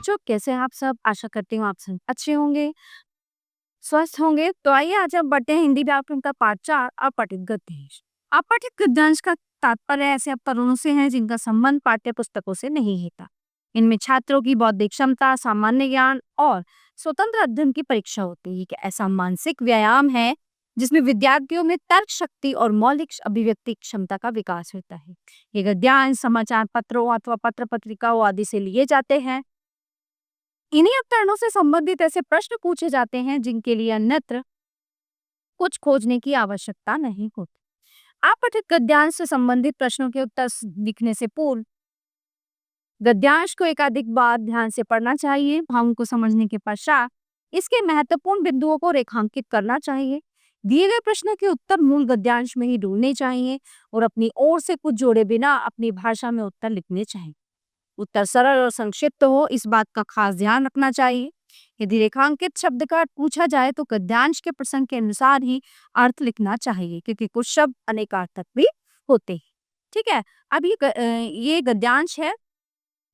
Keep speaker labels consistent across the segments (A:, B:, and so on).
A: बच्चों, कैसे हैं आप सब? आशा करती हूँ आप सब अच्छे होंगे, स्वस्थ होंगे। तो आइए आज हम बढ़ते हैं हिंदी व्याकरण का पाठ 4 अपठित गद्यांश। अपठित गद्यांश का तात्पर्य ऐसे अवतरणों से है जिनका संबंध पाठ्य पुस्तकों से नहीं होता। इनमें छात्रों की बौद्धिक क्षमता, सामान्य ज्ञान और स्वतंत्र अध्ययन की परीक्षा होती है। कि ऐसा मानसिक व्यायाम है जिसमें विद्यार्थियों में तर्क शक्ति और मौलिक अभिव्यक्ति क्षमता का विकास होता है। ये गद्यांश समाचार पत्रों अथवा पत्र पत्रिकाओं आदि से लिए जाते हैं। इन्हीं अवतरणों से संबंधित ऐसे प्रश्न पूछे जाते हैं जिनके लिए अन्यत्र कुछ खोजने की आवश्यकता नहीं होती। अपठित गद्यांश से संबंधित प्रश्नों के उत्तर लिखने से पूर्व गद्यांश को एकाधिक बार ध्यान से पढ़ना चाहिए। भावों को समझने के पश्चात इसके महत्वपूर्ण बिंदुओं को रेखांकित करना चाहिए। दिए गए प्रश्नों के उत्तर मूल गद्यांश में ही ढूंढने चाहिए और अपनी ओर से कुछ जोड़े बिना अपनी भाषा में उत्तर लिखने चाहिए। उत्तर सरल और संक्षिप्त हो, इस बात का खास ध्यान रखना चाहिए। यदि रेखांकित शब्द का अर्थ पूछा जाए तो गद्यांश के प्रसंग के अनुसार ही अर्थ लिखना चाहिए, क्योंकि कुछ शब्द अनेकार्थक भी होते हैं। ठीक है, अब ये गद्यांश है,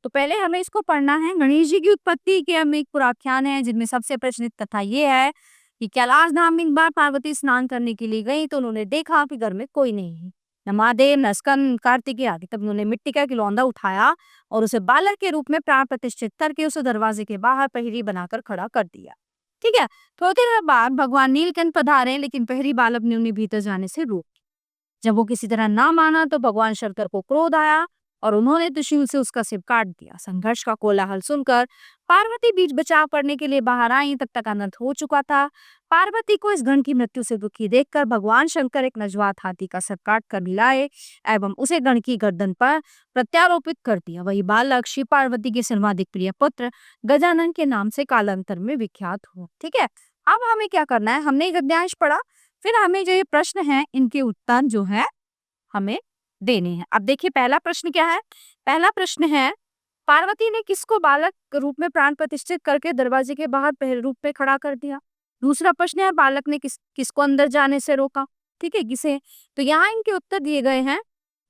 A: तो पहले हमें इसको पढ़ना है। गणेश जी की उत्पत्ति के हम एक पुराख्यान है जिनमें सबसे प्रचलित कथा ये है कि कैलाश धाम में एक बार पार्वती स्नान करने के लिए गई तो उन्होंने देखा कि घर में कोई नहीं है, न महादेव न स्कंद कार्तिकेय आदि। तब उन्होंने मिट्टी का लौंडा उठाया और उसे बालक के रूप में प्राण प्रतिष्ठित करके उसे दरवाजे के बाहर पहरी बनाकर खड़ा कर दिया। ठीक है, थोड़ी देर बाद भगवान नीलकंठ पधारे, लेकिन पहरी बालक ने उन्हें भीतर जाने से रोक। जब वो किसी तरह ना माना तो भगवान शंकर को क्रोध आया और उन्होंने त्रिशूल से उसका सिर काट दिया। संघर्ष का कोलाहल सुनकर पार्वती बीच बचाव करने के लिए बाहर आई, तब तक अनंत हो चुका था। पार्वती को इस गण की मृत्यु से दुखी देखकर भगवान शंकर एक नजवात हाथी का सर काट कर लाए एवं उसे गण की गर्दन पर प्रत्यारोपित कर दिया। वही बालक शिव पार्वती के सर्वाधिक प्रिय पुत्र गजानन के नाम से कालांतर में विख्यात हुआ। ठीक है, अब हमें क्या करना है, हमने गद्यांश पढ़ा, फिर हमें जो ये प्रश्न है इनके उत्तर जो है हमें देने हैं। अब देखिए पहला प्रश्न क्या है। पहला प्रश्न है, पार्वती ने किसको बालक रूप में प्राण प्रतिष्ठित करके दरवाजे के बाहर पहरे रूप में खड़ा कर दिया। दूसरा प्रश्न है, बालक ने किसको अंदर जाने से रोका। ठीक है, किसे। तो यहाँ इनके उत्तर दिए गए हैं।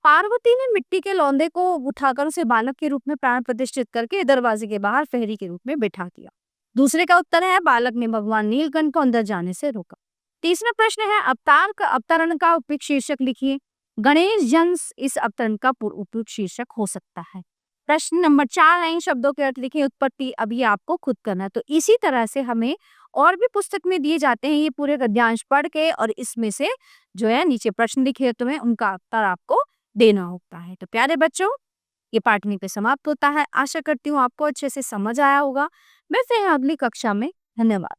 A: पार्वती ने मिट्टी के लौंदे को उठाकर उसे बालक के रूप में प्राण प्रतिष्ठित करके दरवाजे के बाहर पहरी के रूप में बैठा दिया। दूसरे का उत्तर है, बालक ने भगवान नीलकंठ को अंदर जाने से रोका। तीसरा प्रश्न है, अवतरण का उपयुक्त शीर्षक लिखिए। गणेश जंस इस अवतरण का उपयुक्त शीर्षक हो सकता है। प्रश्न नंबर 4 है, इन शब्दों के अर्थ लिखिए। उत्पत्ति अभी आपको खुद करना है। तो इसी तरह से हमें और भी पुस्तक में दिए जाते हैं ये पूरे गद्यांश पढ़ के, और इसमें से जो है नीचे प्रश्न लिखे तुम्हें उनका उत्तर आपको देना होता है। तो प्यारे बच्चों, ये पाठ यहीं पे समाप्त होता है। आशा करती हूँ आपको अच्छे से समझ आया होगा। मैं फिर अगली कक्षा में। धन्यवाद।